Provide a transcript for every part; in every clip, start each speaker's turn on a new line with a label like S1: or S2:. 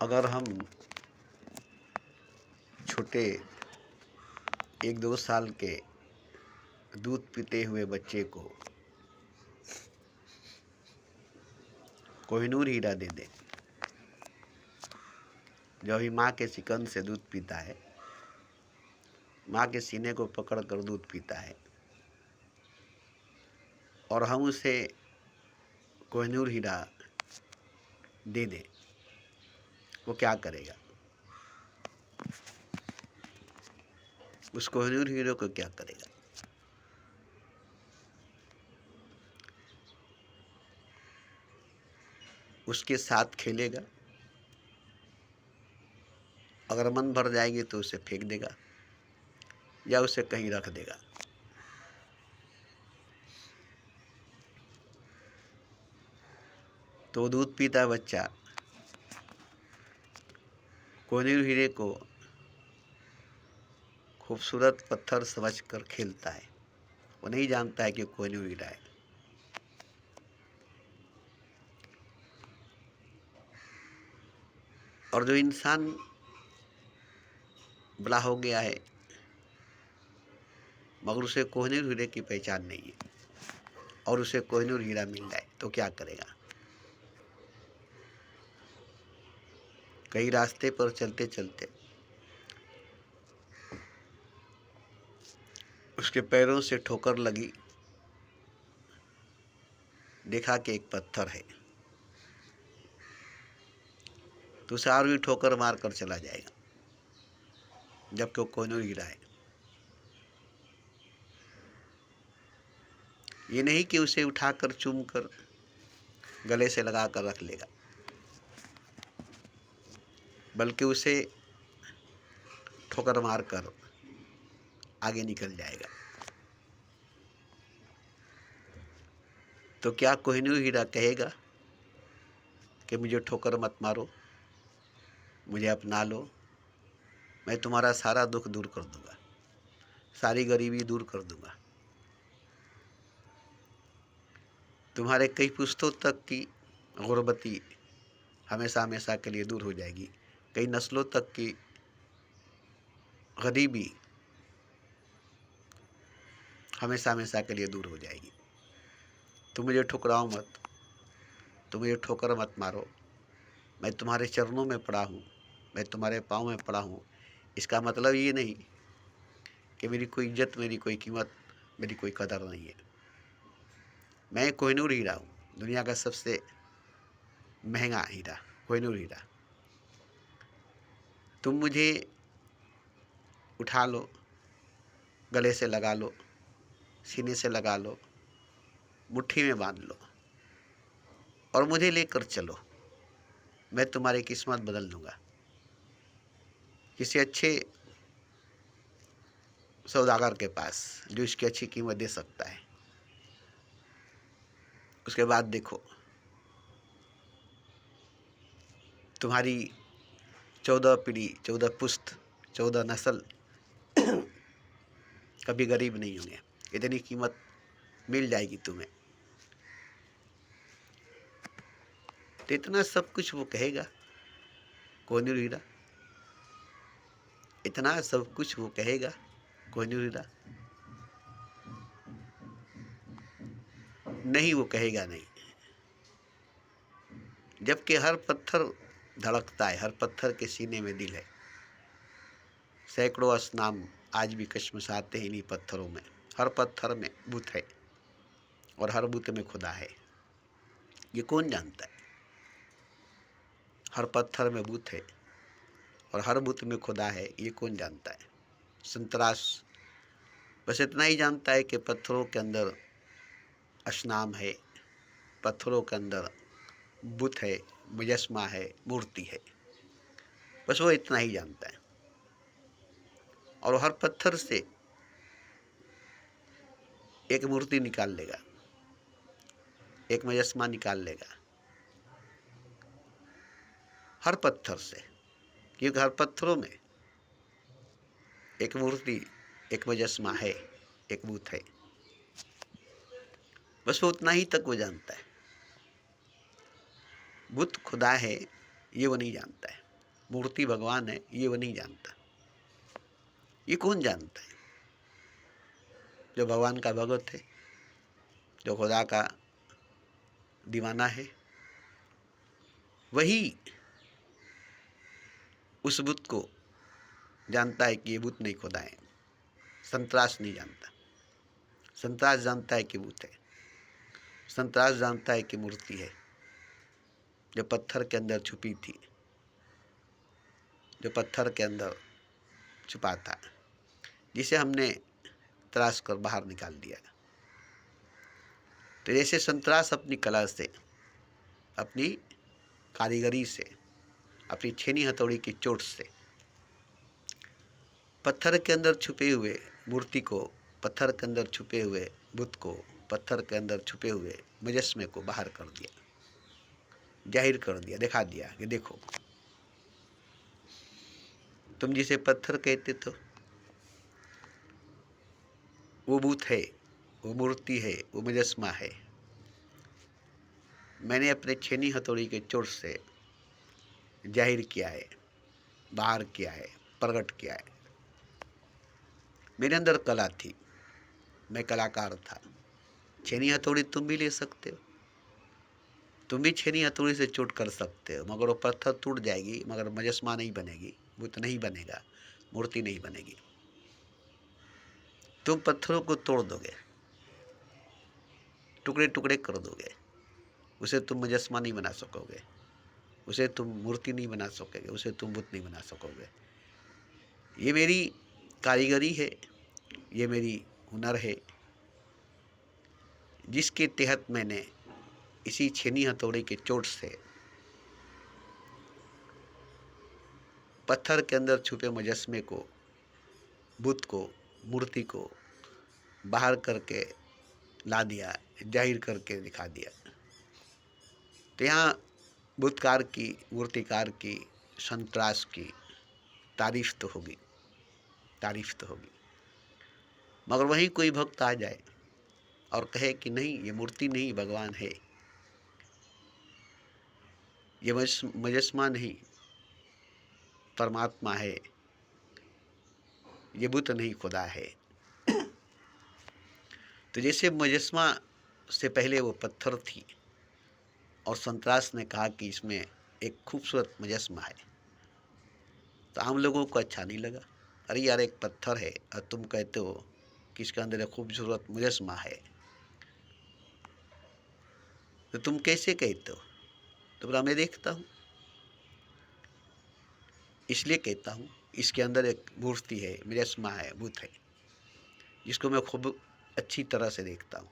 S1: अगर हम छोटे 1-2 साल के दूध पीते हुए बच्चे को कोहिनूर हीरा दे दें, जो अभी माँ के शिकन से दूध पीता है, माँ के सीने को पकड़कर दूध पीता है, और हम उसे कोहिनूर हीरा दे दें, वो क्या करेगा? उस कोहिनूर हीरे को क्या करेगा? उसके साथ खेलेगा, अगर मन भर जाएगी तो उसे फेंक देगा या उसे कहीं रख देगा। तो दूध पीता बच्चा कोहिनूर हीरे को खूबसूरत पत्थर समझकर खेलता है। वो नहीं जानता है कि कोहिनूर हीरा है। और जो इंसान बड़ा हो गया है मगर उसे कोहिनूर हीरे की पहचान नहीं है और उसे कोहिनूर हीरा मिल जाए तो क्या करेगा? कई रास्ते पर चलते चलते उसके पैरों से ठोकर लगी, देखा कि एक पत्थर है, तो उसे और भी ठोकर मार कर चला जाएगा, जबकि वो कोहिनूर हीरा है। ये नहीं कि उसे उठाकर चूम कर गले से लगा कर रख लेगा, बल्कि उसे ठोकर मार कर आगे निकल जाएगा। तो क्या कोहिनूर हीरा कहेगा कि मुझे ठोकर मत मारो, मुझे अपना लो, मैं तुम्हारा सारा दुख दूर कर दूंगा, सारी गरीबी दूर कर दूंगा, तुम्हारे कई पुश्तों तक की गुर्बती हमेशा हमेशा के लिए दूर हो जाएगी, कई नस्लों तक की गरीबी हमेशा हमेशा के लिए दूर हो जाएगी। तुम मुझे ठुकराओ मत, तुम मुझे ठोकर मत मारो, मैं तुम्हारे चरणों में पड़ा हूँ, मैं तुम्हारे पाँव में पड़ा हूँ। इसका मतलब ये नहीं कि मेरी कोई इज्जत, मेरी कोई कीमत, मेरी कोई कदर नहीं है। मैं कोहिनूर हीरा हूँ, दुनिया का सबसे महंगा हीरा, कोहिनूर हीरा। तुम मुझे उठा लो, गले से लगा लो, सीने से लगा लो, मुट्ठी में बांध लो और मुझे लेकर चलो, मैं तुम्हारी किस्मत बदल दूंगा। किसी अच्छे सौदागर के पास जो इसकी अच्छी कीमत दे सकता है। उसके बाद देखो, तुम्हारी 14 पीढ़ी, 14 पुश्त, 14 नस्ल कभी गरीब नहीं होंगे। इतनी कीमत मिल जाएगी तुम्हें। तो इतना सब कुछ वो कहेगा कोहिनूर हीरा, इतना सब कुछ वो कहेगा कोहिनूर हीरा? नहीं, वो कहेगा नहीं। जबकि हर पत्थर धड़कता है, हर पत्थर के सीने में दिल है। सैकड़ों असनाम आज भी कशमशाते हैं इन्हीं पत्थरों में। हर पत्थर में बुत है और हर बुत में खुदा है। ये कौन जानता है? हर पत्थर में बुत है और हर बुत में खुदा है, ये कौन जानता है? संतरास बस इतना ही जानता है कि पत्थरों के अंदर असनाम है, पत्थरों के अंदर बुत है, मुजस्मा है, मूर्ति है। बस वो इतना ही जानता है। और हर पत्थर से एक मूर्ति निकाल लेगा, एक मुजस्मा निकाल लेगा, हर पत्थर से, क्योंकि हर पत्थरों में एक मूर्ति, एक मुजस्मा है, एक बुत है। बस वो उतना ही तक वो जानता है। बुत खुदा है ये वो नहीं जानता है। मूर्ति भगवान है ये वो नहीं जानता। ये कौन जानता है? जो भगवान का भगत है, जो खुदा का दीवाना है, वही उस बुत को जानता है कि ये बुत नहीं खुदा है। संतरास नहीं जानता। संतरास जानता है कि बुत है। संतरास जानता है कि मूर्ति है, जो पत्थर के अंदर छुपी थी, जो पत्थर के अंदर छुपा था, जिसे हमने तराश कर बाहर निकाल दिया। तो जैसे संतरास अपनी कला से, अपनी कारीगरी से, अपनी छेनी हथौड़ी की चोट से पत्थर के अंदर छुपे हुए मूर्ति को, पत्थर के अंदर छुपे हुए बुत को, पत्थर के अंदर छुपे हुए मुजस्मे को बाहर कर दिया, जाहिर कर दिया, दिखा दिया कि देखो, तुम जिसे पत्थर कहते थे वो बुत है, वो मूर्ति है, वो मुजस्मा है। मैंने अपने छेनी हथौड़ी के चोट से जाहिर किया है, बाहर किया है, प्रकट किया है। मेरे अंदर कला थी, मैं कलाकार था। छेनी हथौड़ी तुम भी ले सकते हो, तुम भी छेनी हथौड़ी से चोट कर सकते हो, मगर वो पत्थर टूट जाएगी, मगर मुजस्मा नहीं बनेगी, बुत नहीं बनेगा, मूर्ति नहीं बनेगी। तुम पत्थरों को तोड़ दोगे, टुकड़े टुकड़े कर दोगे, उसे तुम मुजस्मा नहीं बना सकोगे, उसे तुम मूर्ति नहीं बना सकोगे, उसे तुम बुत नहीं बना सकोगे। ये मेरी कारीगरी है, ये मेरी हुनर है, जिसके तहत मैंने इसी छेनी हथौड़े के चोट से पत्थर के अंदर छुपे मुजस्मे को, बुत को, मूर्ति को बाहर करके ला दिया, जाहिर करके दिखा दिया। तो यहाँ बुतकार की, मूर्तिकार की, संतरास की तारीफ तो होगी, तारीफ तो होगी। मगर वहीं कोई भक्त आ जाए और कहे कि नहीं, ये मूर्ति नहीं, भगवान है, ये मुजस्मा नहीं, परमात्मा है, ये बुत नहीं, खुदा है। तो जैसे मुजस्मा से पहले वो पत्थर थी और संतरास ने कहा कि इसमें एक खूबसूरत मुजस्मा है, तो आम लोगों को अच्छा नहीं लगा। अरे यार, एक पत्थर है और तुम कहते हो कि इसके अंदर एक खूबसूरत मुजस्मा है, तो तुम कैसे कहते हो? तो बोला मैं देखता हूँ, इसलिए कहता हूँ, इसके अंदर एक मूर्ति है, मुजस्मा है, बुत है, जिसको मैं खूब अच्छी तरह से देखता हूँ।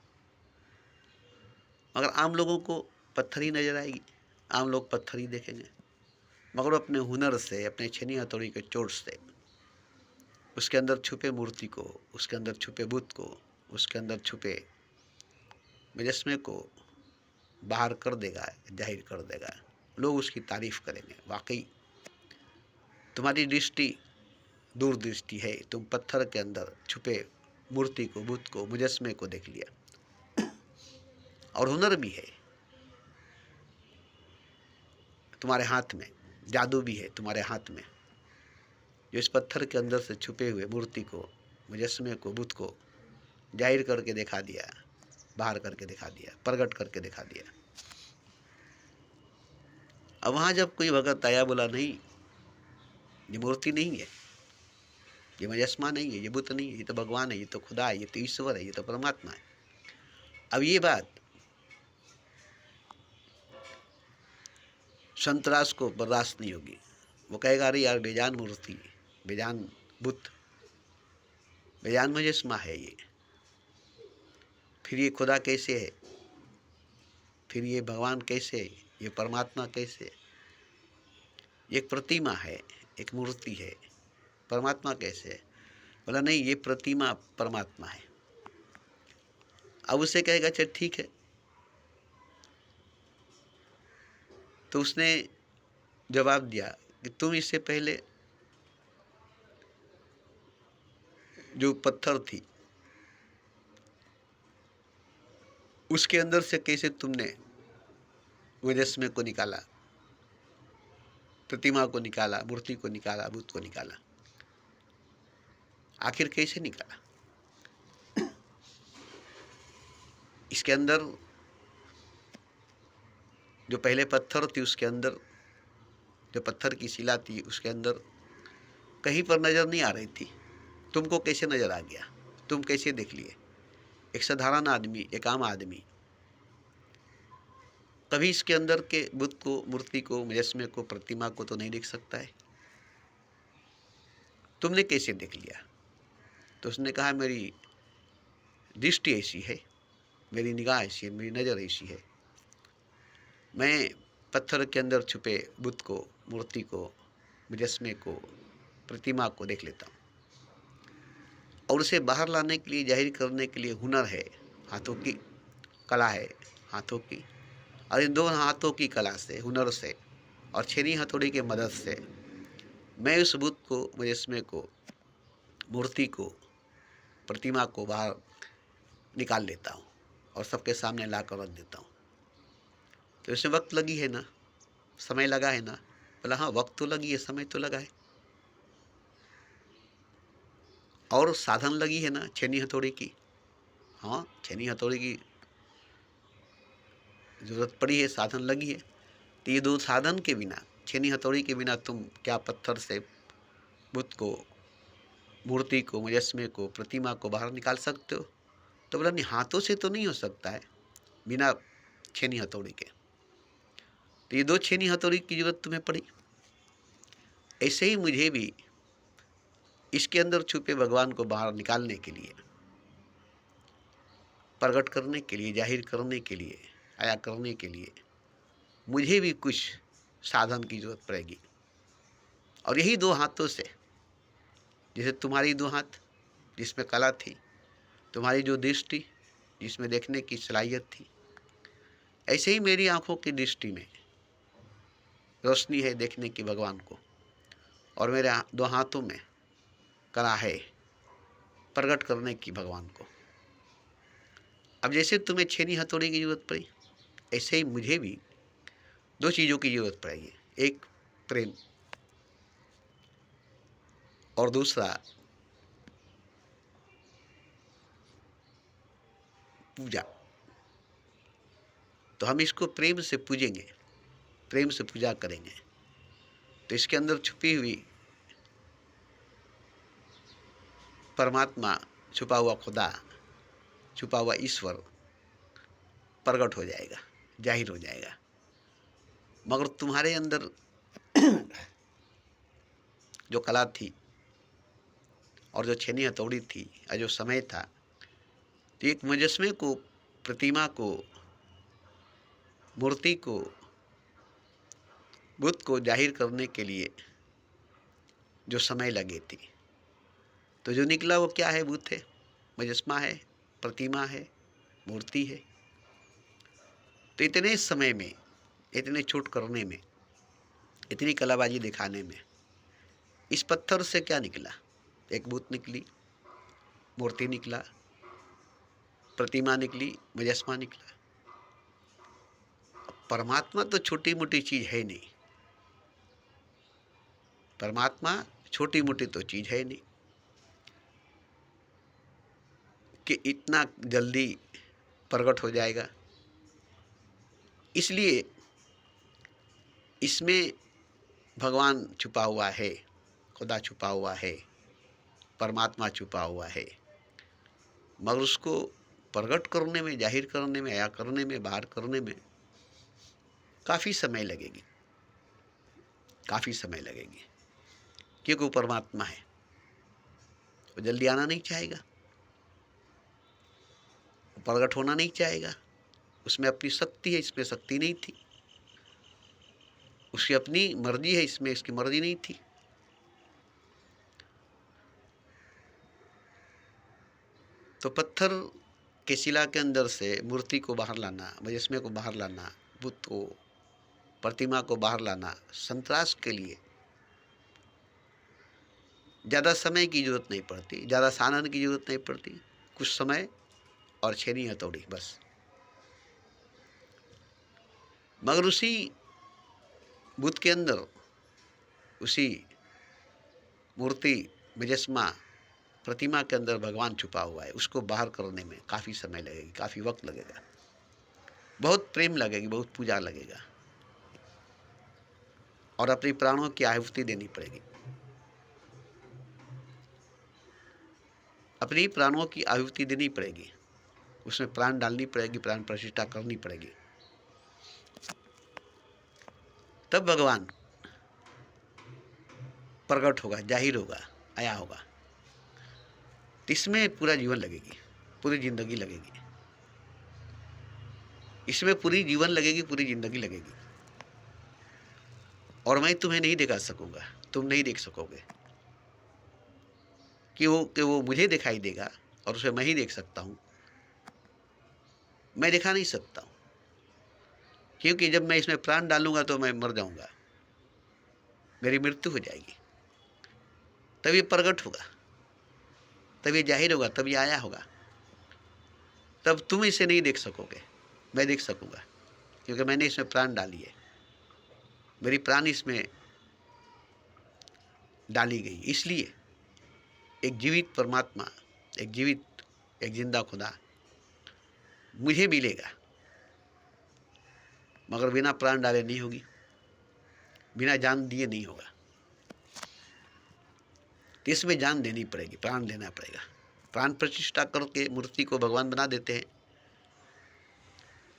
S1: मगर आम लोगों को पत्थर ही नजर आएगी, आम लोग पत्थर ही देखेंगे। मगर अपने हुनर से, अपने छेनी हथौड़ी के चोट से उसके अंदर छुपे मूर्ति को, उसके अंदर छुपे बुत को, उसके अंदर छुपे मुजस्मे को बाहर कर देगा, जाहिर कर देगा। लोग उसकी तारीफ करेंगे, वाकई तुम्हारी दृष्टि दूरदृष्टि है, तुम पत्थर के अंदर छुपे मूर्ति को, बुत को, मुजस्मे को देख लिया। और हुनर भी है तुम्हारे हाथ में, जादू भी है तुम्हारे हाथ में, जो इस पत्थर के अंदर से छुपे हुए मूर्ति को, मुजस्मे को, बुत को जाहिर करके दिखा दिया, बाहर करके दिखा दिया, प्रकट करके दिखा दिया। अब वहाँ जब कोई भगत आया, बोला नहीं, ये मूर्ति नहीं है, ये मुजस्मा नहीं है, ये बुत नहीं है, ये तो भगवान है, ये तो खुदा है, ये तो ईश्वर है, ये तो परमात्मा है। अब ये बात संतरास को बर्दाश्त नहीं होगी। वो कहेगा अरे यार, बेजान मूर्ति, बेजान बुत, बेजान मुजस्मा है ये, फिर ये खुदा कैसे है, फिर ये भगवान कैसे है, ये परमात्मा कैसे है, एक प्रतिमा है, एक मूर्ति है, परमात्मा कैसे है? बोला नहीं, ये प्रतिमा परमात्मा है। अब उसे कहेगा अच्छा ठीक है। तो उसने जवाब दिया कि तुम इससे पहले जो पत्थर थी उसके अंदर से कैसे तुमने मुजस्मे को निकाला, प्रतिमा को निकाला, मूर्ति को निकाला, बुत को निकाला। आखिर कैसे निकाला? इसके अंदर जो पहले पत्थर थी, उसके अंदर जो पत्थर की शिला थी, उसके अंदर कहीं पर नजर नहीं आ रही थी। तुमको कैसे नजर आ गया? तुम कैसे देख लिए? एक साधारण आदमी, एक आम आदमी कभी इसके अंदर के बुत को, मूर्ति को, मुजस्मे को, प्रतिमा को तो नहीं देख सकता है। तुमने कैसे देख लिया? तो उसने कहा, मेरी दृष्टि ऐसी है, मेरी निगाह ऐसी है, मेरी नज़र ऐसी है। मैं पत्थर के अंदर छुपे बुत को, मूर्ति को, मुजस्मे को, प्रतिमा को देख लेता हूँ, और उसे बाहर लाने के लिए, जाहिर करने के लिए हुनर है, हाथों की कला है, हाथों की। और इन दोनों हाथों की कला से, हुनर से और छेनी हथौड़ी की मदद से मैं उस बुत को, मुजस्मे को, मूर्ति को, प्रतिमा को बाहर निकाल लेता हूँ और सबके सामने ला कर रख देता हूँ। तो इसमें वक्त लगी है ना, समय लगा है ना? बोला, हाँ वक्त तो लगी है, समय तो लगा है, और साधन लगी है ना, छेनी हथौड़ी की। हाँ, छेनी हथौड़ी की जरूरत पड़ी है, साधन लगी है। तो ये दो साधन के बिना, छेनी हथौड़ी के बिना तुम क्या पत्थर से बुत को, मूर्ति को, मुजस्मे को, प्रतिमा को बाहर निकाल सकते हो? तो बोला, नहीं, हाथों से तो नहीं हो सकता है बिना छेनी हथौड़ी के। तो ये दो छेनी हथौड़ी की जरूरत तुम्हें पड़ी। ऐसे ही मुझे भी इसके अंदर छुपे भगवान को बाहर निकालने के लिए, प्रकट करने के लिए, जाहिर करने के लिए, आया करने के लिए मुझे भी कुछ साधन की जरूरत पड़ेगी। और यही दो हाथों से, जैसे तुम्हारी दो हाथ जिसमें कला थी, तुम्हारी जो दृष्टि जिसमें देखने की सलाहियत थी, ऐसे ही मेरी आंखों की दृष्टि में रोशनी है देखने की भगवान को, और मेरे दो हाथों में कला है प्रकट करने की भगवान को। अब जैसे तुम्हें छेनी हथौड़ी की जरूरत पड़ी, ऐसे ही मुझे भी दो चीज़ों की जरूरत पड़ेगी। एक प्रेम, और दूसरा पूजा। तो हम इसको प्रेम से पूजेंगे, प्रेम से पूजा करेंगे। तो इसके अंदर छुपी हुई परमात्मा, छुपा हुआ खुदा, छुपा हुआ ईश्वर प्रकट हो जाएगा, जाहिर हो जाएगा। मगर तुम्हारे अंदर जो कला थी और जो छेनी हथौड़ी थी और जो समय था, तो एक मुजस्मे को, प्रतिमा को, मूर्ति को, बुत को जाहिर करने के लिए जो समय लगे थी, तो जो निकला वो क्या है? बुत है, मुजस्मा है, प्रतिमा है, मूर्ति है। तो इतने समय में, इतने छूट करने में, इतनी कलाबाजी दिखाने में इस पत्थर से क्या निकला? एक बुत निकली, मूर्ति निकला, प्रतिमा निकली, मुजस्मा निकला। परमात्मा तो छोटी मोटी चीज है नहीं, परमात्मा छोटी मोटी तो चीज है नहीं कि इतना जल्दी प्रकट हो जाएगा। इसलिए इसमें भगवान छुपा हुआ है, खुदा छुपा हुआ है, परमात्मा छुपा हुआ है। मगर उसको प्रकट करने में, जाहिर करने में, आया करने में, बाहर करने में काफ़ी समय लगेगी, काफ़ी समय लगेगी। क्योंकि वो परमात्मा है, वो जल्दी आना नहीं चाहेगा, वो प्रकट होना नहीं चाहेगा। उसमें अपनी शक्ति है, इसमें शक्ति नहीं थी। उसकी अपनी मर्जी है, इसमें इसकी मर्जी नहीं थी। तो पत्थर के शिला के अंदर से मूर्ति को बाहर लाना, मुजस्मे को बाहर लाना, बुत को, प्रतिमा को बाहर लाना संतरास के लिए ज़्यादा समय की जरूरत नहीं पड़ती, ज़्यादा साधन की जरूरत नहीं पड़ती। कुछ समय और छेनी हथौड़ी बस। मगर उसी बुत के अंदर उसी मूर्ति मुजस्मा प्रतिमा के अंदर भगवान छुपा हुआ है, उसको बाहर करने में काफ़ी समय लगेगी, काफ़ी वक्त लगेगा, बहुत प्रेम लगेगी, बहुत पूजा लगेगा और अपनी प्राणों की आहुति देनी पड़ेगी। अपनी प्राणों की आहुति देनी पड़ेगी, उसमें प्राण डालनी पड़ेगी, प्राण प्रतिष्ठा करनी पड़ेगी, तब भगवान प्रकट होगा, जाहिर होगा, आया होगा। इसमें पूरा जीवन लगेगी, पूरी जिंदगी लगेगी, इसमें पूरी जीवन लगेगी, पूरी जिंदगी लगेगी। और मैं तुम्हें नहीं दिखा सकूंगा, तुम नहीं देख सकोगे कि वो मुझे दिखाई देगा और उसे मैं ही देख सकता हूं। मैं दिखा नहीं सकता हूं, क्योंकि जब मैं इसमें प्राण डालूंगा तो मैं मर जाऊंगा, मेरी मृत्यु हो जाएगी। तब ये प्रकट होगा, तब ये जाहिर होगा, तब ये आया होगा, तब तुम इसे नहीं देख सकोगे, मैं देख सकूंगा, क्योंकि मैंने इसमें प्राण डाली है, मेरी प्राण इसमें डाली गई। इसलिए एक जीवित परमात्मा, एक जिंदा खुदा मुझे मिलेगा, मगर बिना प्राण डाले नहीं होगी, बिना जान दिए नहीं होगा। तो इसमें जान देनी पड़ेगी, प्राण देना पड़ेगा। प्राण प्रतिष्ठा करके मूर्ति को भगवान बना देते हैं,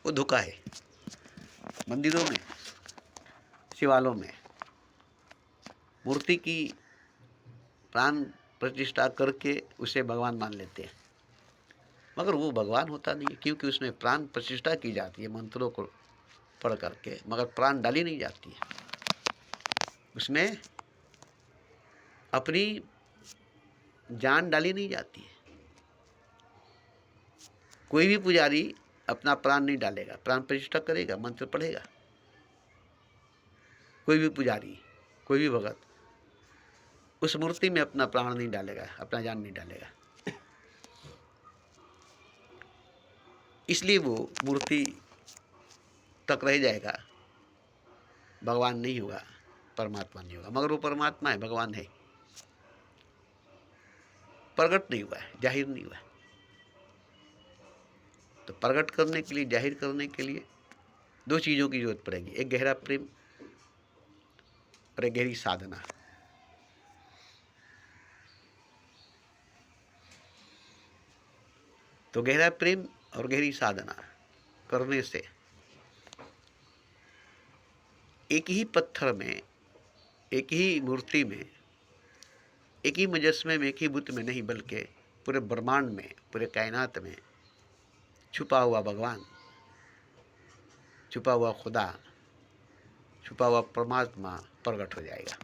S1: वो धोखा है। मंदिरों में, शिवालयों में मूर्ति की प्राण प्रतिष्ठा करके उसे भगवान मान लेते हैं, मगर वो भगवान होता नहीं है, क्योंकि उसमें प्राण प्रतिष्ठा की जाती है मंत्रों को पढ़ करके, मगर प्राण डाली नहीं जाती है। उसमें अपनी जान डाली नहीं जाती है। कोई भी पुजारी अपना प्राण नहीं डालेगा, प्राण प्रतिष्ठा करेगा, मंत्र पढ़ेगा। कोई भी पुजारी, कोई भी भगत उस मूर्ति में अपना प्राण नहीं डालेगा, अपना जान नहीं डालेगा। इसलिए वो मूर्ति तक रह जाएगा, भगवान नहीं होगा, परमात्मा नहीं होगा। मगर वो परमात्मा है, भगवान है, प्रकट नहीं हुआ है, जाहिर नहीं हुआ है। तो प्रकट करने के लिए, जाहिर करने के लिए दो चीज़ों की जरूरत पड़ेगी, एक गहरा प्रेम और एक गहरी साधना। तो गहरा प्रेम और गहरी साधना करने से एक ही पत्थर में, एक ही मूर्ति में, एक ही मुजस्मे में, एक ही बुत में नहीं, बल्कि पूरे ब्रह्मांड में, पूरे कायनात में छुपा हुआ भगवान, छुपा हुआ खुदा, छुपा हुआ परमात्मा प्रकट हो जाएगा।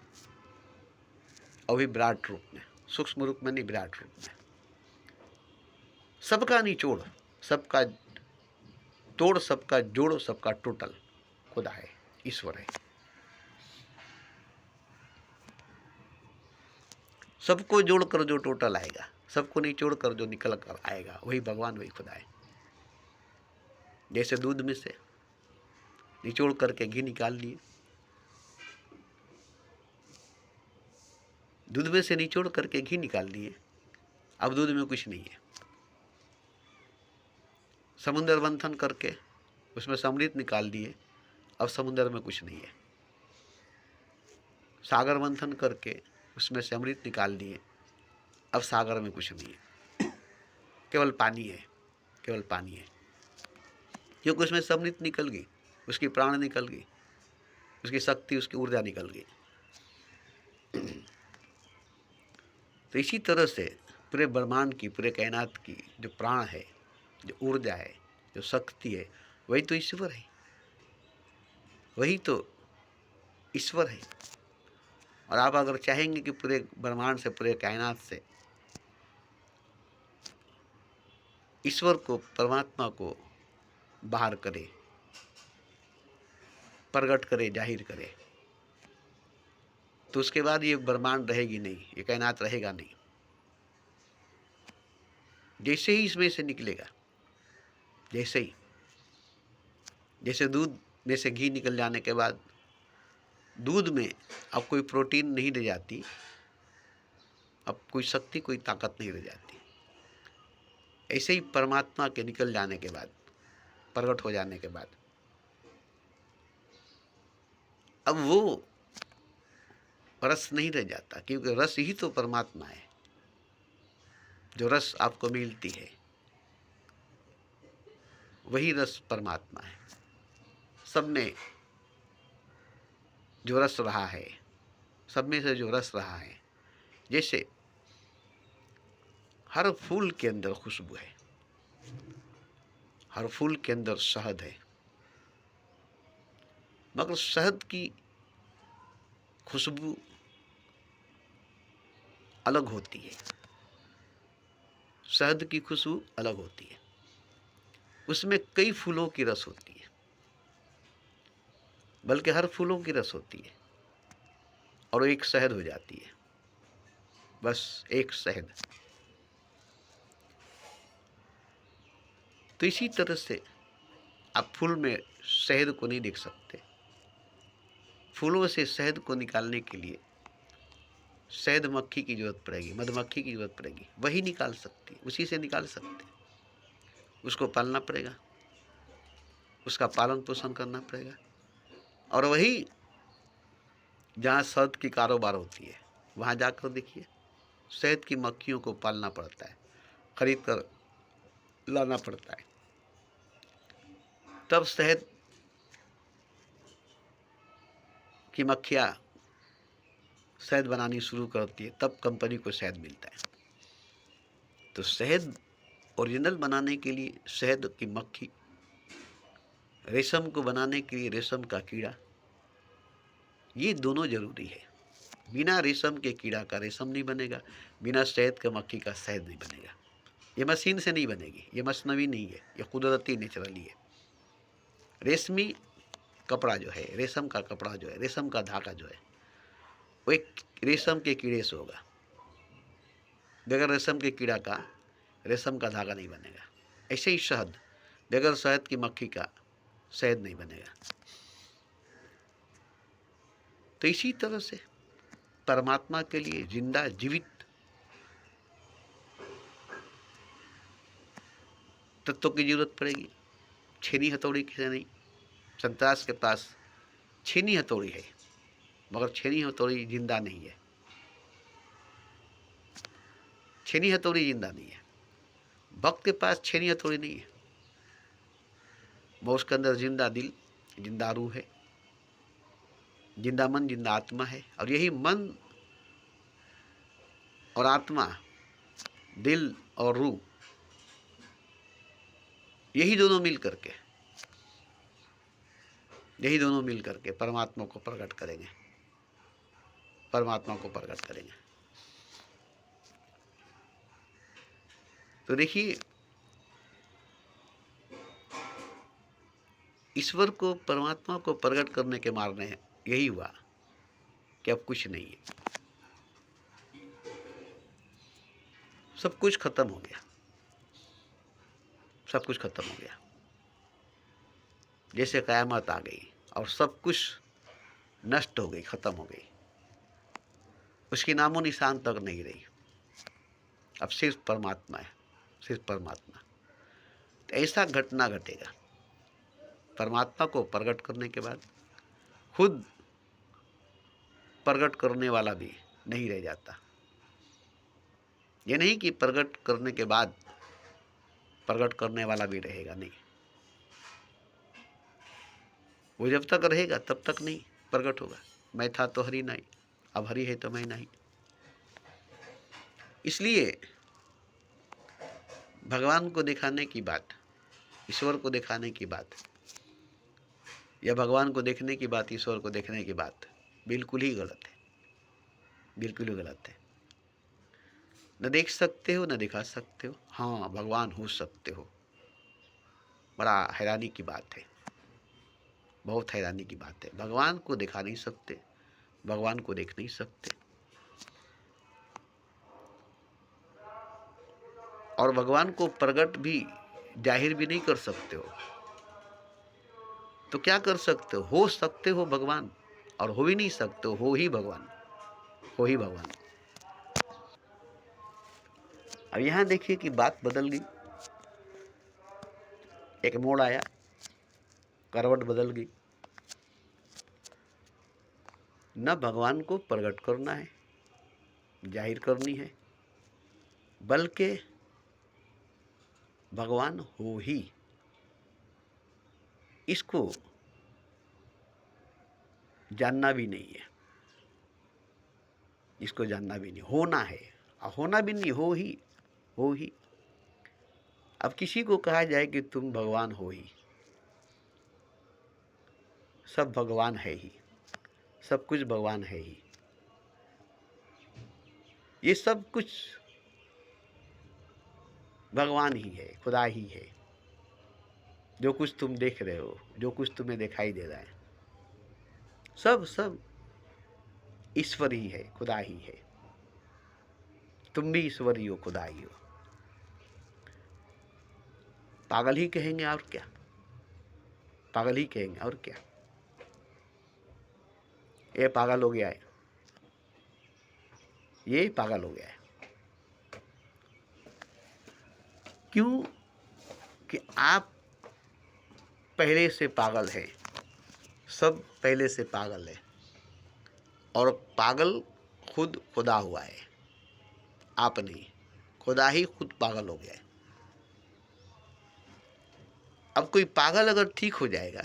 S1: अभी विराट रूप में, सूक्ष्म रूप में नहीं, विराट रूप में। सबका निचोड़, सबका तोड़, सबका जोड़, सबका टोटल खुदा है, ईश्वर है। सबको जोड़कर जो टोटल आएगा, सबको निचोड़ कर जो निकल कर आएगा, वही भगवान, वही खुदा है। जैसे दूध में से निचोड़ करके घी निकाल लिए, दूध में से निचोड़ करके घी निकाल लिए, अब दूध में कुछ नहीं है। समुद्र मंथन करके उसमें समृत निकाल दिए, अब समुद्र में कुछ नहीं है। सागर मंथन करके उसमें से अमृत निकाल दिए, अब सागर में कुछ नहीं है, केवल पानी है, केवल पानी है। क्योंकि उसमें से अमृत निकल गई, उसकी प्राण निकल गई, उसकी शक्ति, उसकी ऊर्जा निकल गई। तो इसी तरह से पूरे ब्रह्मांड की, पूरे कायनात की जो प्राण है, जो ऊर्जा है, जो शक्ति है, वही तो ईश्वर है, वही तो ईश्वर है। और आप अगर चाहेंगे कि पूरे ब्रह्मांड से, पूरे कायनात से ईश्वर को, परमात्मा को बाहर करे, प्रकट करे, जाहिर करे, तो उसके बाद ये ब्रह्मांड रहेगी नहीं, ये कायनात रहेगा नहीं। जैसे ही इसमें से निकलेगा, जैसे दूध में से घी निकल जाने के बाद दूध में अब कोई प्रोटीन नहीं रह जाती, अब कोई शक्ति, कोई ताकत नहीं रह जाती। ऐसे ही परमात्मा के निकल जाने के बाद, प्रकट हो जाने के बाद, अब वो रस नहीं रह जाता, क्योंकि रस ही तो परमात्मा है। जो रस आपको मिलती है वही रस परमात्मा है। सब में जो रस रहा है, सब में से जो रस रहा है, जैसे हर फूल के अंदर खुशबू है, हर फूल के अंदर शहद है, मगर शहद की खुशबू अलग होती है, शहद की खुशबू अलग होती है। उसमें कई फूलों की रस होती है, बल्कि हर फूलों की रस होती है, और एक शहद हो जाती है, बस एक शहद। तो इसी तरह से आप फूल में शहद को नहीं देख सकते। फूलों से शहद को निकालने के लिए शहद मक्खी की जरूरत पड़ेगी, मधुमक्खी की जरूरत पड़ेगी, वही निकाल सकती, उसी से निकाल सकते। उसको पालना पड़ेगा, उसका पालन पोषण करना पड़ेगा। और वही जहाँ शहद की कारोबार होती है वहाँ जाकर देखिए, शहद की मक्खियों को पालना पड़ता है, खरीद कर लाना पड़ता है, तब शहद की मक्खियाँ शहद बनानी शुरू करती है, तब कंपनी को शहद मिलता है। तो शहद ओरिजिनल बनाने के लिए शहद की मक्खी, रेशम को बनाने के लिए रेशम का कीड़ा, ये दोनों जरूरी है। बिना रेशम के कीड़ा का रेशम नहीं बनेगा, बिना शहद के मक्खी का शहद नहीं बनेगा। ये मशीन से नहीं बनेगी, ये मसनवी नहीं है, ये कुदरती नेचुरली है। रेशमी कपड़ा जो है, रेशम का कपड़ा जो है, रेशम का धागा जो है, वो एक रेशम के कीड़े से होगा। बगैर रेशम के कीड़ा का रेशम का धागा नहीं बनेगा। ऐसे ही शहद, बगैर शहद की मक्खी का शहद नहीं बनेगा। तो इसी तरह से परमात्मा के लिए जिंदा जीवित तत्वों की जरूरत पड़ेगी, छेनी हथौड़ी से नहीं। संतरास के पास छेनी हथौड़ी है, मगर छेनी हथौड़ी जिंदा नहीं है, छेनी हथौड़ी जिंदा नहीं है। भक्त के पास छेनी हथौड़ी नहीं है, वो उसके अंदर जिंदा दिल, जिंदा रूह है, जिंदा मन, जिंदा आत्मा है। और यही मन और आत्मा, दिल और रूह, यही दोनों मिल करके, यही दोनों मिल करके परमात्मा को प्रकट करेंगे, परमात्मा को प्रकट करेंगे। तो देखिए, ईश्वर को, परमात्मा को प्रकट करने के मारने यही हुआ कि अब कुछ नहीं है, सब कुछ खत्म हो गया, सब कुछ खत्म हो गया। जैसे कयामत आ गई और सब कुछ नष्ट हो गई, खत्म हो गई, उसकी नामो निशान तक नहीं रही। अब सिर्फ परमात्मा है, सिर्फ परमात्मा। तो ऐसा घटना घटेगा, परमात्मा को प्रकट करने के बाद खुद प्रकट करने वाला भी नहीं रह जाता। ये नहीं कि प्रकट करने के बाद प्रकट करने वाला भी रहेगा, नहीं। वो जब तक रहेगा तब तक नहीं प्रकट होगा। मैं था तो हरि नहीं, अब हरि है तो मैं नहीं। इसलिए भगवान को दिखाने की बात, ईश्वर को दिखाने की बात, या भगवान को देखने की बात, ईश्वर को देखने की बात बिल्कुल ही गलत है, बिल्कुल ही गलत है। न देख सकते हो, न दिखा सकते हो। हाँ, भगवान हो सकते हो, बड़ा हैरानी की बात है, बहुत हैरानी की बात है। भगवान को दिखा नहीं सकते, भगवान को देख नहीं सकते, और भगवान को प्रकट भी, जाहिर भी नहीं कर सकते हो। तो क्या कर सकते हो सकते हो भगवान, और हो ही नहीं सकते, हो ही भगवान, हो ही भगवान। अब यहाँ देखिए कि बात बदल गई, एक मोड़ आया, करवट बदल गई। न भगवान को प्रकट करना है, जाहिर करनी है, बल्कि भगवान हो ही, इसको जानना भी नहीं है, इसको जानना भी नहीं, होना है। और होना भी नहीं, हो ही, हो ही। अब किसी को कहा जाए कि तुम भगवान हो ही, सब भगवान है ही, सब कुछ भगवान है ही, ये सब कुछ भगवान ही है, खुदा ही है। जो कुछ तुम देख रहे हो, जो कुछ तुम्हें दिखाई दे रहा है, सब सब ईश्वर ही है, खुदा ही है। तुम भी ईश्वर ही हो, खुदा ही हो। पागल ही कहेंगे और क्या, पागल ही कहेंगे और क्या। ये पागल हो गया है, ये पागल हो गया है। क्यों? कि आप पहले से पागल है, सब पहले से पागल है, और पागल खुद खुदा हुआ है, आप नहीं। खुदा ही खुद पागल हो गया है। अब कोई पागल अगर ठीक हो जाएगा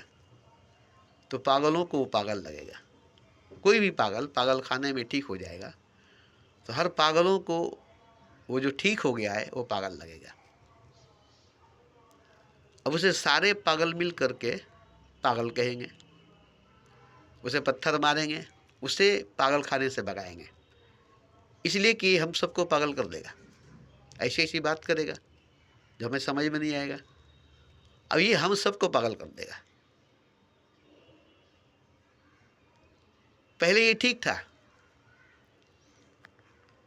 S1: तो पागलों को वो पागल लगेगा। कोई भी पागल पागल खाने में ठीक हो जाएगा तो हर पागलों को वो जो ठीक हो गया है वो पागल लगेगा। अब उसे सारे पागल मिल करके पागल कहेंगे, उसे पत्थर मारेंगे, उसे पागल खाने से भगाएंगे, इसलिए कि हम सबको पागल कर देगा, ऐसी ऐसी बात करेगा जो हमें समझ में नहीं आएगा। अब ये हम सबको पागल कर देगा। पहले ये ठीक था,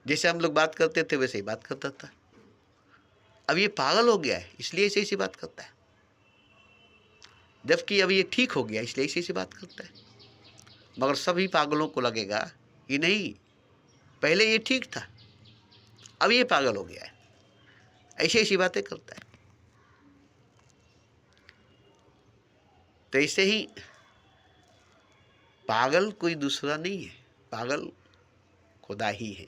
S1: जैसे हम लोग बात करते थे वैसे ही बात करता था। अब ये पागल हो गया है इसलिए ऐसी ऐसी बात करता है, जबकि अब ये ठीक हो गया इसलिए ऐसी ऐसी बात करता है। मगर सभी पागलों को लगेगा कि नहीं, पहले ये ठीक था, अब ये पागल हो गया है, ऐसी ऐसी बातें करता है। तो ऐसे ही पागल कोई दूसरा नहीं है, पागल खुदा ही है।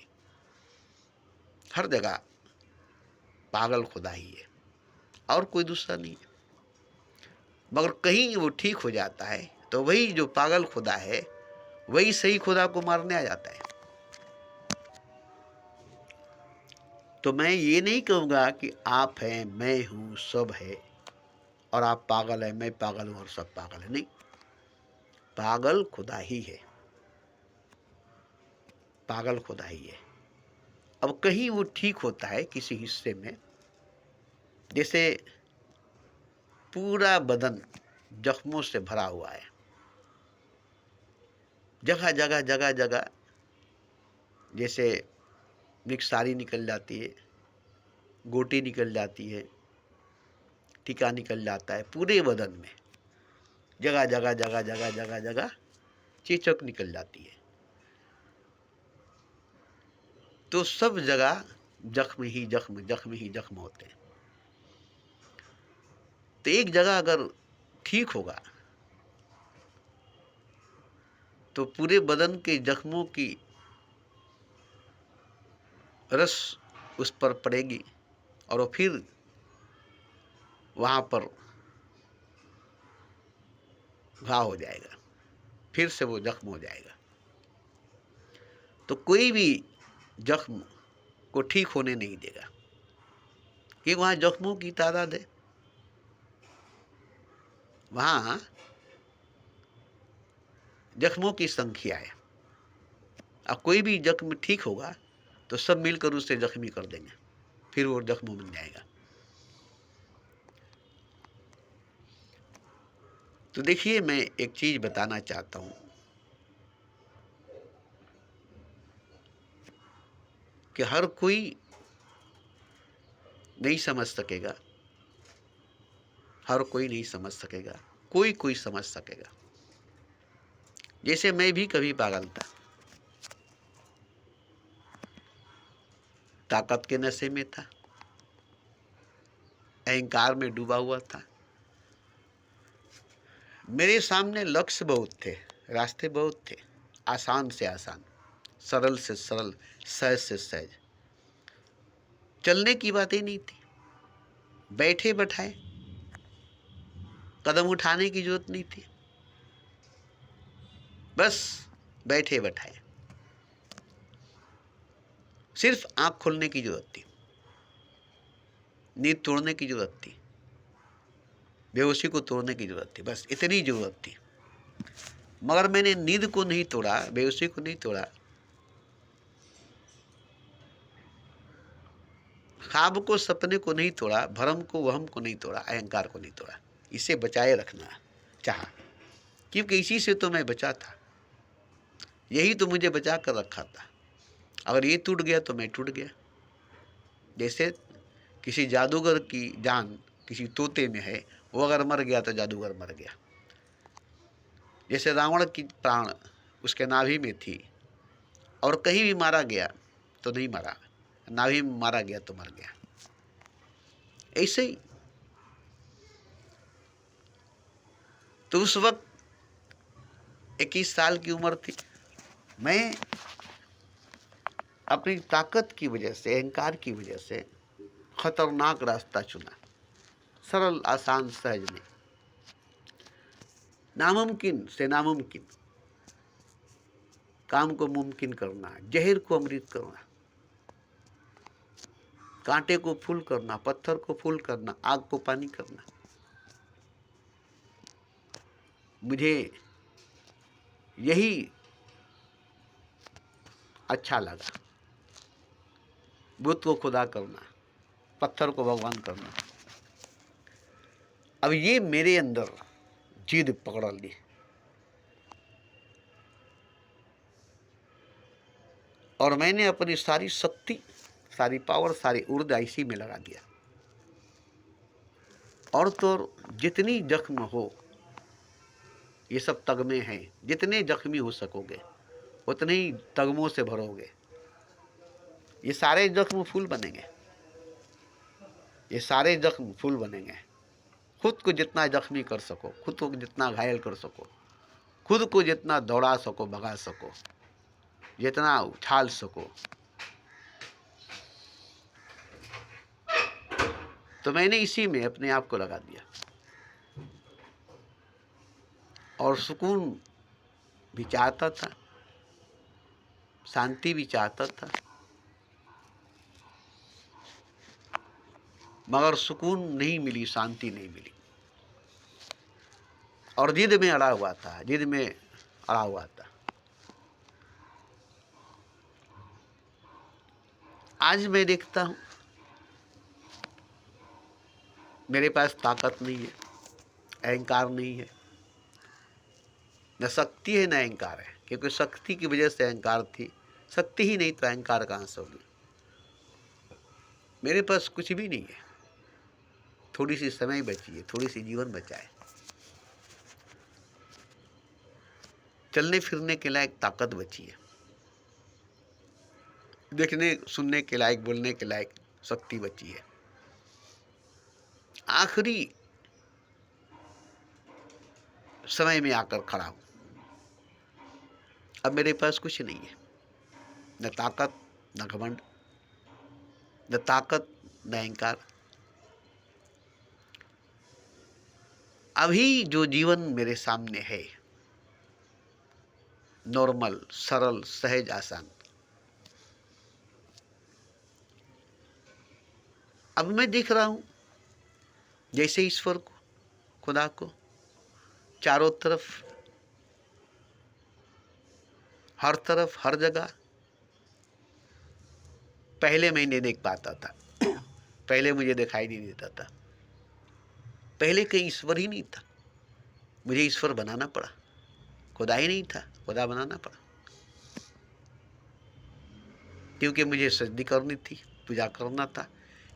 S1: हर जगह पागल खुदा ही है और कोई दूसरा नहीं है। मगर कहीं वो ठीक हो जाता है तो वही जो पागल खुदा है वही सही खुदा को मारने आ जाता है। तो मैं ये नहीं कहूँगा कि आप हैं, मैं हूँ, सब है और आप पागल हैं, मैं पागल हूँ और सब पागल है, नहीं। पागल खुदा ही है, पागल खुदा ही है। अब कहीं वो ठीक होता है किसी हिस्से में, जैसे पूरा बदन जख्मों से भरा हुआ है, जगह जगह जगह जगह जैसे निकसारी निकल जाती है, गोटी निकल जाती है, टीका निकल जाता है, पूरे बदन में जगह जगह जगह जगह जगह जगह चेचक निकल जाती है। तो सब जगह जख्म ही जख्म, जख्म ही जख्म होते हैं। तो एक जगह अगर ठीक होगा तो पूरे बदन के जख्मों की रस उस पर पड़ेगी और वो फिर वहाँ पर घाव हो जाएगा, फिर से वो जख्म हो जाएगा। तो कोई भी जख्म को ठीक होने नहीं देगा, कि वहाँ जख्मों की तादाद है, वहाँ जख्मों की संख्या है। अब कोई भी जख्म ठीक होगा तो सब मिलकर उसे जख्मी कर देंगे, फिर वो जख्म बन जाएगा। तो देखिए, मैं एक चीज बताना चाहता हूँ कि हर कोई नहीं समझ सकेगा, हर कोई नहीं समझ सकेगा, कोई कोई समझ सकेगा। जैसे मैं भी कभी पागल था, ताकत के नशे में था, अहंकार में डूबा हुआ था। मेरे सामने लक्ष्य बहुत थे, रास्ते बहुत थे, आसान से आसान, सरल से सरल, सहज से सहज। चलने की बात ही नहीं थी, बैठे बैठाए, कदम उठाने की जरूरत नहीं थी, बस बैठे बैठाए, सिर्फ आंख खोलने की जरूरत थी, नींद तोड़ने की जरूरत थी, बेहोशी को तोड़ने की जरूरत थी, बस इतनी जरूरत थी। मगर मैंने नींद को नहीं तोड़ा, बेहोशी को नहीं तोड़ा, ख्वाब को, सपने को नहीं तोड़ा, भ्रम को, वहम को नहीं तोड़ा, अहंकार को नहीं तोड़ा। इसे बचाए रखना चाहा, क्योंकि इसी से तो मैं बचा था, यही तो मुझे बचा कर रखा था। अगर ये टूट गया तो मैं टूट गया। जैसे किसी जादूगर की जान किसी तोते में है, वो अगर मर गया तो जादूगर मर गया। जैसे रावण की प्राण उसके नाभि में थी और कहीं भी मारा गया तो नहीं मरा, नाभि में मारा गया तो मर गया। ऐसे ही तो उस वक्त 21 साल की उम्र थी। मैं अपनी ताकत की वजह से, अहंकार की वजह से खतरनाक रास्ता चुना, सरल, आसान, सहज नहीं, नामुमकिन से नामुमकिन काम को मुमकिन करना, जहर को अमृत करना, कांटे को फूल करना, पत्थर को फूल करना, आग को पानी करना। मुझे यही अच्छा लगा, बुत को खुदा करना, पत्थर को भगवान करना। अब ये मेरे अंदर जिद पकड़ ली, और मैंने अपनी सारी शक्ति, सारी पावर, सारी ऊर्जा इसी में लगा दिया। और तो और जितनी जख्म हो, ये सब तगमे हैं, जितने जख्मी हो सकोगे उतने ही तगमों से भरोगे। ये सारे जख्म फूल बनेंगे, ये सारे जख्म फूल बनेंगे। खुद को जितना जख्मी कर सको, खुद को जितना घायल कर सको, खुद को जितना दौड़ा सको, भगा सको, जितना उछाल सको, तो मैंने इसी में अपने आप को लगा दिया। और सुकून भी चाहता था, शांति भी चाहता था, मगर सुकून नहीं मिली, शांति नहीं मिली, और जिद में अड़ा हुआ था, जिद में अड़ा हुआ था। आज मैं देखता हूं मेरे पास ताकत नहीं है, अहंकार नहीं है, न शक्ति है न अहंकार है, क्योंकि शक्ति की वजह से अहंकार थी, शक्ति ही नहीं तो अहंकार कहाँ से होगी। मेरे पास कुछ भी नहीं है, थोड़ी सी समय बची है, थोड़ी सी जीवन बचा है, चलने फिरने के लायक ताकत बची है, देखने सुनने के लायक, बोलने के लायक शक्ति बची है। आखिरी समय में आकर खड़ा हूं। अब मेरे पास कुछ नहीं है, न ताकत, न घमंड, न ताकत, न अहंकार। अभी जो जीवन मेरे सामने है, नॉर्मल, सरल, सहज, आसान, अब मैं देख रहा हूं जैसे ईश्वर को, खुदा को चारों तरफ, हर तरफ, हर जगह। पहले मैं नहीं देख पाता था, पहले मुझे दिखाई नहीं देता था, पहले कहीं ईश्वर ही नहीं था, मुझे ईश्वर बनाना पड़ा। खुदा ही नहीं था, खुदा बनाना पड़ा, क्योंकि मुझे सजदी करनी थी, पूजा करना था।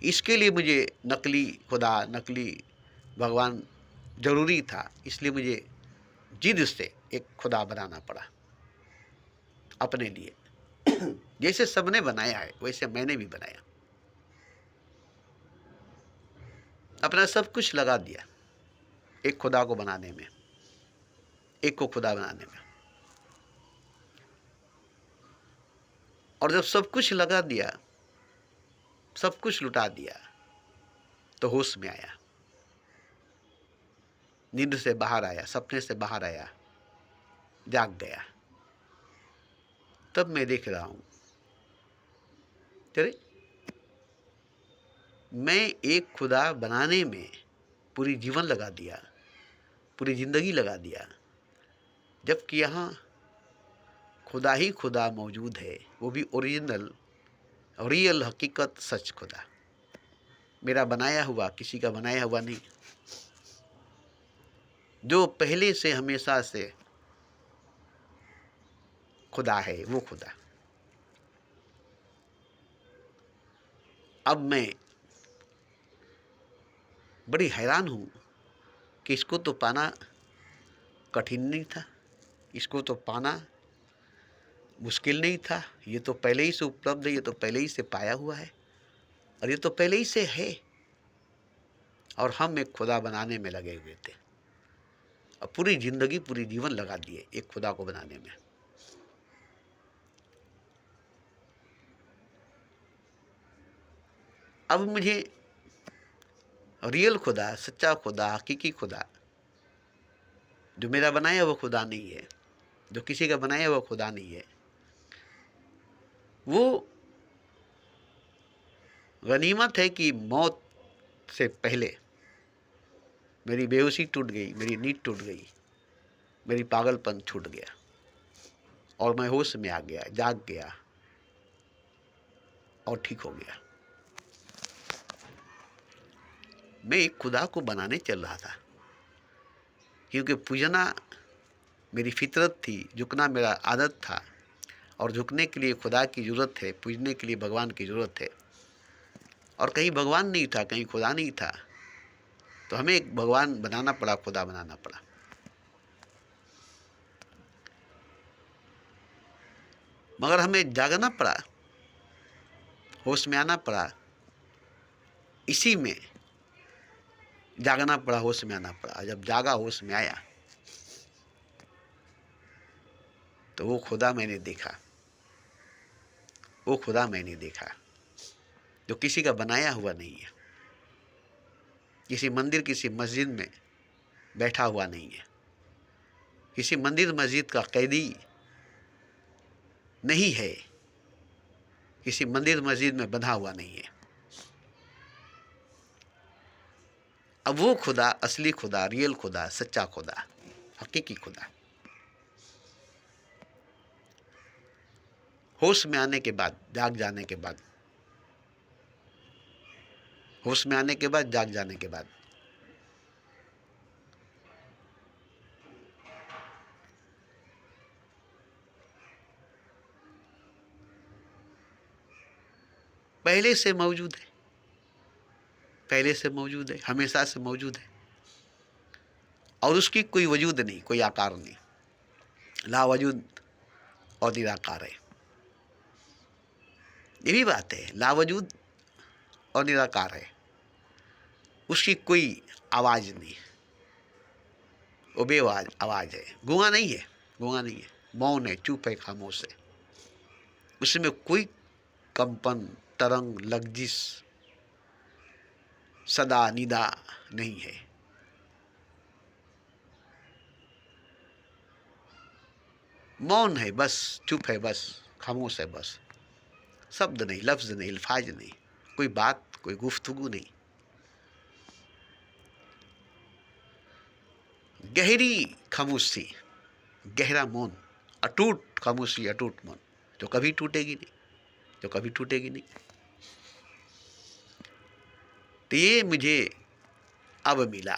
S1: इसके लिए मुझे नकली खुदा, नकली भगवान जरूरी था, इसलिए मुझे जिद से एक खुदा बनाना पड़ा अपने लिए। जैसे सबने बनाया है वैसे मैंने भी बनाया, अपना सब कुछ लगा दिया एक खुदा को बनाने में, एक को खुदा बनाने में। और जब सब कुछ लगा दिया, सब कुछ लुटा दिया, तो होश में आया, नींद से बाहर आया, सपने से बाहर आया, जाग गया। तब मैं देख रहा हूं, चले मैं एक खुदा बनाने में पूरी जीवन लगा दिया, पूरी जिंदगी लगा दिया, जबकि यहाँ खुदा ही खुदा मौजूद है, वो भी ओरिजिनल, रियल, हकीकत, सच खुदा, मेरा बनाया हुआ, किसी का बनाया हुआ नहीं, जो पहले से हमेशा से खुदा है, वो खुदा। अब मैं बड़ी हैरान हूँ कि इसको तो पाना कठिन नहीं था, इसको तो पाना मुश्किल नहीं था, ये तो पहले ही से उपलब्ध है, ये तो पहले ही से पाया हुआ है, और ये तो पहले ही से है। और हम एक खुदा बनाने में लगे हुए थे, और पूरी जिंदगी, पूरी जीवन लगा दिए एक खुदा को बनाने में। अब मुझे रियल खुदा, सच्चा खुदा, हकीकी खुदा, जो मेरा बनाया हुआ खुदा नहीं है, जो किसी का बनाया हुआ खुदा नहीं है, वो गनीमत है कि मौत से पहले मेरी बेहोशी टूट गई, मेरी नींद टूट गई, मेरी पागलपन छूट गया, और मैं होश में आ गया, जाग गया और ठीक हो गया। मैं एक खुदा को बनाने चल रहा था, क्योंकि पूजना मेरी फितरत थी, झुकना मेरा आदत था, और झुकने के लिए खुदा की ज़रूरत है, पूजने के लिए भगवान की ज़रूरत है। और कहीं भगवान नहीं था, कहीं खुदा नहीं था, तो हमें एक भगवान बनाना पड़ा, खुदा बनाना पड़ा। मगर हमें जागना पड़ा, होश में आना पड़ा, इसी में जागना पड़ा, होश में आना पड़ा। जब जागा, होश में आया, तो वो खुदा मैंने देखा, वो खुदा मैंने देखा जो किसी का बनाया हुआ नहीं है, किसी मंदिर, किसी मस्जिद में बैठा हुआ नहीं है, किसी मंदिर मस्जिद का कैदी नहीं है, किसी मंदिर मस्जिद में बंधा हुआ नहीं है। अब वो खुदा, असली खुदा, रियल खुदा, सच्चा खुदा, हकीकी खुदा, होश में आने के बाद, जाग जाने के बाद, होश में आने के बाद, जाग जाने के बाद, पहले से मौजूद है, पहले से मौजूद है, हमेशा से मौजूद है, और उसकी कोई वजूद नहीं, कोई आकार नहीं, लावजूद और निराकार है। ये भी बात है, लावजूद और निराकार है, उसकी कोई आवाज़ नहीं, वो बेआवाज आवाज़ है, गूंगा नहीं है, गूंगा नहीं है, मौन है, चुप है, खामोश है, उसमें कोई कंपन, तरंग, लग्जिश, सदा निदा नहीं है। मौन है बस, चुप है बस, खामोश है बस, शब्द नहीं, लफ्ज़ नहीं, अल्फाज नहीं, कोई बात, कोई गुफ्तगू नहीं, गहरी खामोशी, गहरा मौन, अटूट खामोशी, अटूट मौन, जो कभी टूटेगी नहीं, जो कभी टूटेगी नहीं। तो ये मुझे अब मिला,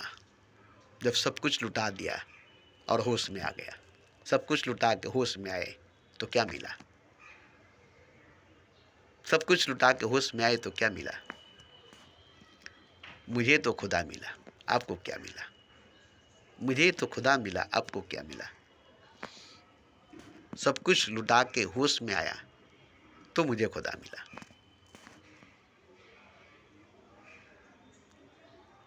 S1: जब सब कुछ लुटा दिया और होश में आ गया। सब कुछ लुटा के होश में आए तो क्या मिला? सब कुछ लुटा के होश में आए तो क्या मिला? मुझे तो खुदा मिला, आपको क्या मिला? मुझे तो खुदा मिला, आपको क्या मिला? सब कुछ लुटा के होश में आया तो मुझे खुदा मिला।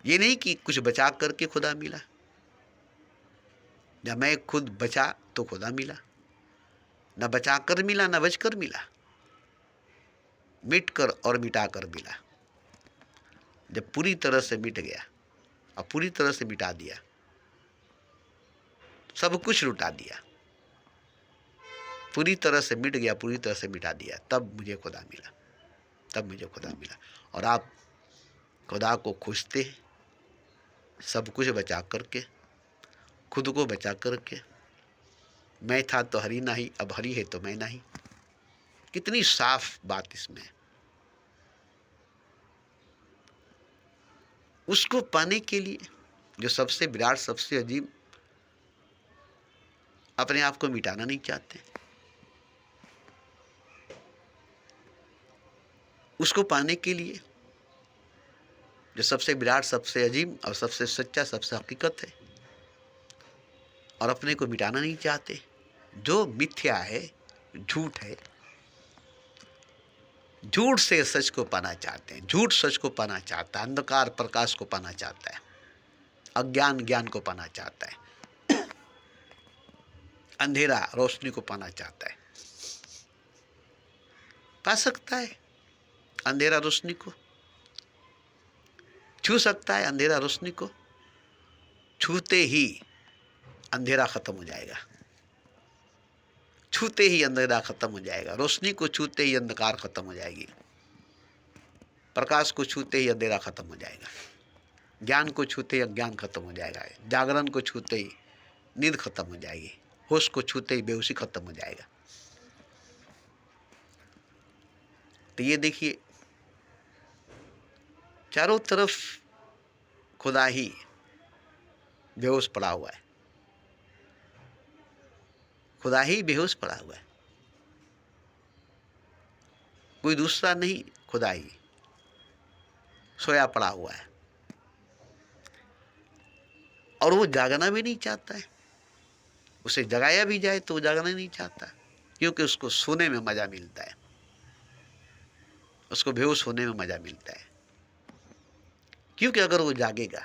S1: ये नहीं कि कुछ बचा करके खुदा मिला, जब मैं खुद बचा तो खुदा मिला, न बचा कर मिला न बच कर मिला, मिट कर और मिटा कर मिला। जब पूरी तरह से मिट गया और पूरी तरह से मिटा दिया, सब कुछ लुटा दिया, पूरी तरह से मिट गया, पूरी तरह से मिटा दिया, तब मुझे खुदा मिला, तब मुझे खुदा मिला। और आप खुदा को खोजते हैं सब कुछ बचा करके, खुद को बचा करके। मैं था तो हरि नहीं, अब हरि है तो मैं नहीं। कितनी साफ बात इसमें है। उसको पाने के लिए जो सबसे विराट, सबसे अजीब, अपने आप को मिटाना नहीं चाहते, उसको पाने के लिए जो सबसे विराट, सबसे अजीब और सबसे सच्चा, सबसे हकीकत है, और अपने को मिटाना नहीं चाहते, जो मिथ्या है, झूठ है, झूठ से सच को पाना चाहते हैं, झूठ सच को पाना चाहता है, अंधकार प्रकाश को पाना चाहता है, अज्ञान ज्ञान को पाना चाहता है, अंधेरा रोशनी को पाना चाहता है। पा सकता है अंधेरा रोशनी को, छू सकता है अंधेरा रोशनी को। छूते ही अंधेरा खत्म हो जाएगा, छूते ही अंधेरा खत्म हो जाएगा, रोशनी को छूते ही अंधकार खत्म हो जाएगी, प्रकाश को छूते ही अंधेरा खत्म हो जाएगा, ज्ञान को छूते ही अज्ञान खत्म हो जाएगा, जागरण को छूते ही नींद खत्म हो जाएगी, होश को छूते ही बेहोशी खत्म हो जाएगा। तो ये देखिए, चारों तरफ खुदा ही बेहोश पड़ा हुआ है, खुदा ही बेहोश पड़ा हुआ है, कोई दूसरा नहीं, खुदा ही सोया पड़ा हुआ है। और वो जागना भी नहीं चाहता है, उसे जगाया भी जाए तो वो जागना नहीं चाहता, क्योंकि उसको सोने में मजा मिलता है, उसको बेहोश होने में मजा मिलता है। क्योंकि अगर वो जागेगा,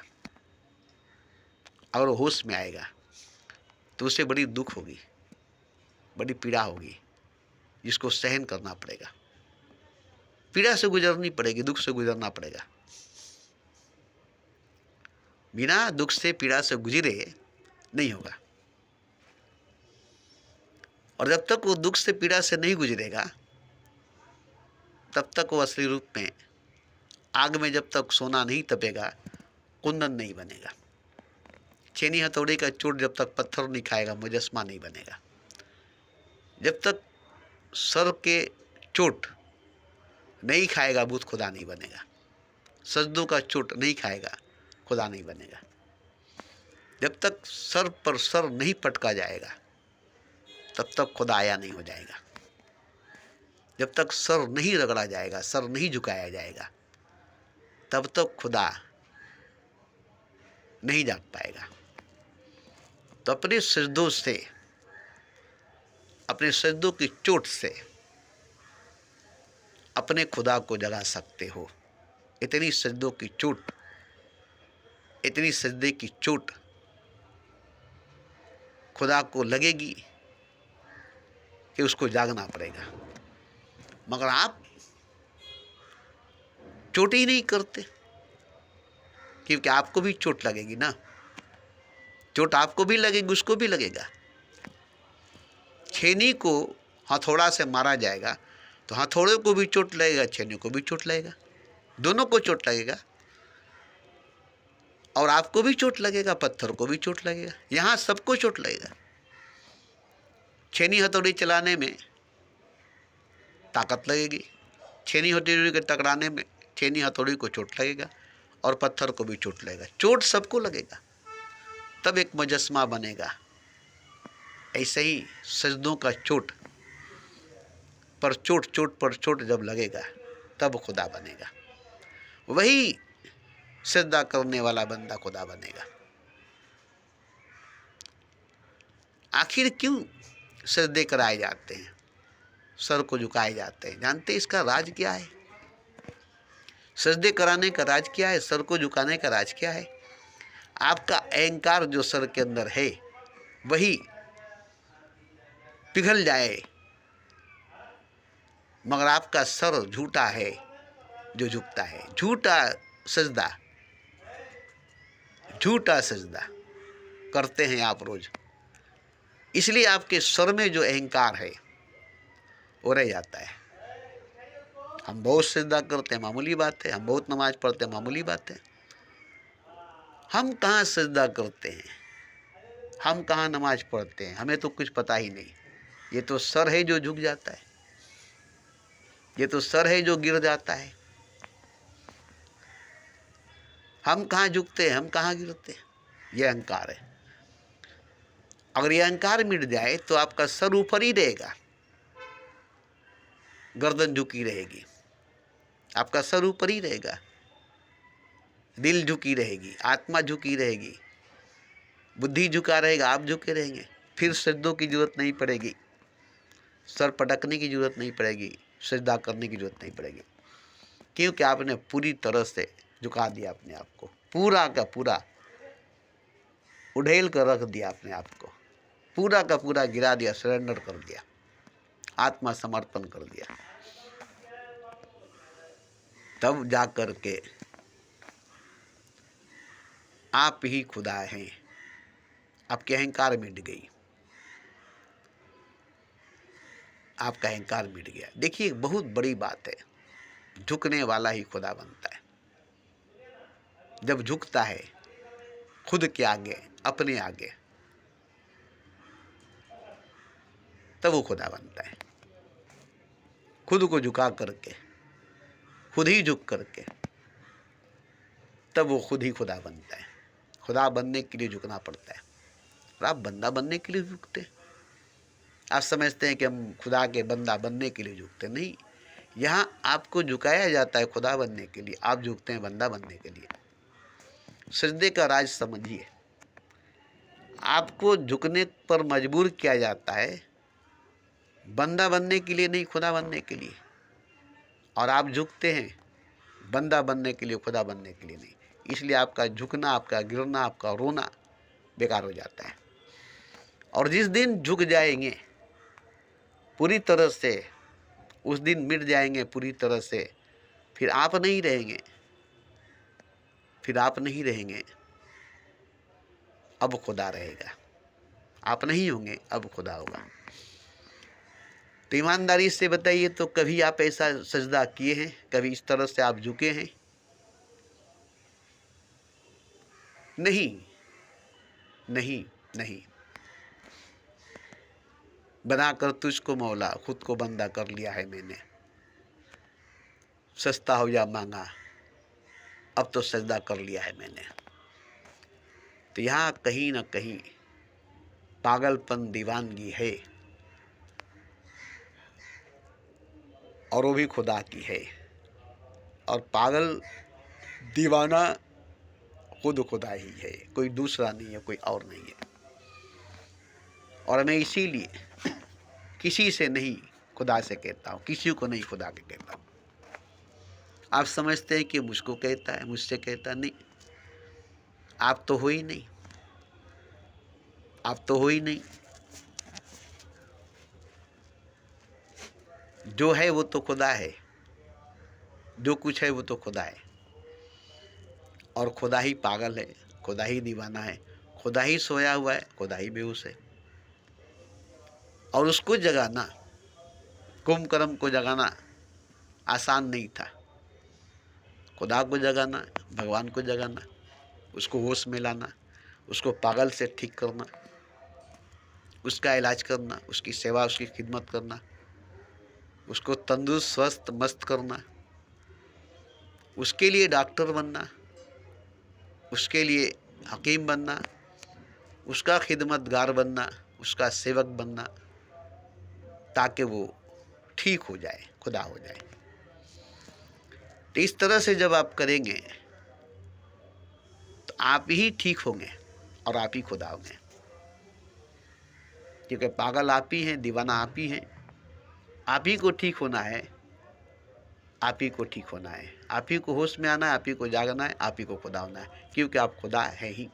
S1: अगर वो होश में आएगा, तो उसे बड़ी दुख होगी, बड़ी पीड़ा होगी, जिसको सहन करना पड़ेगा, पीड़ा से गुजरनी पड़ेगी, दुख से गुजरना पड़ेगा। बिना दुख से पीड़ा से गुजरे नहीं होगा। और जब तक वो दुख से पीड़ा से नहीं गुजरेगा, तब तक वो असली रूप में आग में जब तक सोना नहीं तपेगा, कुंदन नहीं बनेगा। छेनी हथौड़ी का चोट जब तक पत्थर नहीं खाएगा, मुजस्मा नहीं बनेगा। जब तक सर के चोट नहीं खाएगा, बुत खुदा नहीं बनेगा। सजदों का चोट नहीं खाएगा, खुदा नहीं बनेगा। जब तक सर पर सर नहीं पटका जाएगा, तब तक खुदा आया नहीं हो जाएगा। जब तक सर नहीं रगड़ा जाएगा, सर नहीं झुकाया जाएगा, तब तक खुदा नहीं जाग पाएगा। तो अपने सजदों से, अपने सजदों की चोट से अपने खुदा को जगा सकते हो। इतनी सजदों की चोट, इतनी सजदे की चोट खुदा को लगेगी कि उसको जागना पड़ेगा। मगर आप चोट ही नहीं करते, क्योंकि आपको भी चोट लगेगी ना। चोट आपको भी लगेगी, उसको भी लगेगा। छेनी को हथौड़ा से मारा जाएगा तो हथौड़े को भी चोट लगेगा, छेनी को भी चोट लगेगा, दोनों को चोट लगेगा। और आपको भी चोट लगेगा, पत्थर को भी चोट लगेगा, यहाँ सबको चोट लगेगा। छेनी हथौड़ी चलाने में ताकत लगेगी, छेनी हथौड़ी के टकराने में छेनी हथौड़ी को चोट लगेगा, और पत्थर को भी चोट लगेगा। चोट सबको लगेगा, तब एक मुजस्मा बनेगा। ऐसे ही सजदों का चोट पर चोट, चोट पर चोट जब लगेगा, तब खुदा बनेगा। वही सजदा करने वाला बंदा खुदा बनेगा। आखिर क्यों सजदे कराए जाते हैं, सर को झुकाए जाते हैं? जानते हैं इसका राज क्या है? सजदे कराने का राज क्या है? सर को झुकाने का राज क्या है? आपका अहंकार जो सर के अंदर है वही पिघल जाए, मगर आपका सर झूठा है जो झुकता है। सजदा झूठा सजदा करते हैं आप रोज, इसलिए आपके सर में जो अहंकार है वो रह जाता है। हम बहुत सजदा करते हैं, मामूली बात है। हम बहुत नमाज पढ़ते हैं, मामूली बात है। हम कहाँ सजदा करते हैं, हम कहाँ नमाज पढ़ते हैं, हमें तो कुछ पता ही नहीं। ये तो सर है जो झुक जाता है, ये तो सर है जो गिर जाता है। हम कहाँ झुकते हैं, हम कहाँ गिरते हैं? ये अहंकार है। अगर ये अहंकार मिट जाए तो आपका सर ऊपर ही रहेगा, गर्दन झुकी रहेगी, आपका सर ऊपर ही रहेगा, दिल झुकी रहेगी, आत्मा झुकी रहेगी, बुद्धि झुका रहेगा, आप झुके रहेंगे। फिर सजदों की जरूरत नहीं पड़ेगी, सर पटकने की जरूरत नहीं पड़ेगी, सजदा करने की जरूरत नहीं पड़ेगी, क्योंकि आपने पूरी तरह से झुका दिया अपने आप को, पूरा का पूरा उड़ेल कर रख दिया अपने आप को, पूरा का पूरा गिरा दिया, सरेंडर कर दिया, आत्मा समर्पण कर दिया। तब जा कर के आप ही खुदा हैं, आपके अहंकार मिट गई, आपका अहंकार मिट गया। देखिए बहुत बड़ी बात है, झुकने वाला ही खुदा बनता है। जब झुकता है खुद के आगे, अपने आगे, तब वो खुदा बनता है। खुद को झुका करके, खुद ही झुक करके, तब वो खुद ही खुदा बनता है। खुदा बनने के लिए झुकना पड़ता है, और आप बंदा बनने के लिए झुकते हैं। आप समझते हैं कि हम खुदा के बंदा बनने के लिए झुकते, नहीं। यहाँ आपको झुकाया जाता है खुदा बनने के लिए, आप झुकते हैं बंदा बनने के लिए। सजदे का राज समझिए, आपको झुकने पर मजबूर किया जाता है बंदा बनने के लिए, नहीं खुदा बनने के लिए। और आप झुकते हैं बंदा बनने के लिए, खुदा बनने के लिए नहीं। इसलिए आपका झुकना, आपका गिरना, आपका रोना बेकार हो जाता है। और जिस दिन झुक जाएंगे पूरी तरह से, उस दिन मिट जाएंगे पूरी तरह से, फिर आप नहीं रहेंगे, फिर आप नहीं रहेंगे, अब खुदा रहेगा। आप नहीं होंगे, अब खुदा होगा। तो ईमानदारी से बताइए, तो कभी आप ऐसा सजदा किए हैं? कभी इस तरह से आप झुके हैं? नहीं, नहीं, नहीं। बनाकर तुझको मौला, खुद को बंदा कर लिया है मैंने। सस्ता हो या महंगा, अब तो सजदा कर लिया है मैंने। तो यहाँ कहीं ना कहीं पागलपन, दीवानगी है, और वो भी खुदा की है। और पागल दीवाना खुद खुदा ही है, कोई दूसरा नहीं है, कोई और नहीं है। और मैं इसीलिए किसी से नहीं खुदा से कहता हूँ, किसी को नहीं खुदा के कहता हूँ। आप समझते हैं कि मुझको कहता है, मुझसे कहता नहीं। आप तो हो ही नहीं, आप तो हो ही नहीं। जो है वो तो खुदा है, जो कुछ है वो तो खुदा है। और खुदा ही पागल है, खुदा ही दीवाना है, खुदा ही सोया हुआ है, खुदा ही बेहोश है। और उसको जगाना, कुंभकर्ण को जगाना आसान नहीं था। खुदा को जगाना, भगवान को जगाना, उसको होश में लाना, उसको पागल से ठीक करना, उसका इलाज करना, उसकी सेवा, उसकी खिदमत करना, उसको तंदुरुस्त, स्वस्थ, मस्त करना, उसके लिए डॉक्टर बनना, उसके लिए हकीम बनना, उसका खिदमतगार बनना, उसका सेवक बनना, ताकि वो ठीक हो जाए, खुदा हो जाए। तो इस तरह से जब आप करेंगे तो आप ही ठीक होंगे और आप ही खुदा होंगे। क्योंकि पागल आप ही हैं, दीवाना आप ही हैं। आप ही को ठीक होना है, आप ही को ठीक होना है, आप ही को होश में आना है, आप ही को जागना है, आप ही को खुदा होना है, क्योंकि आप खुदा है ही।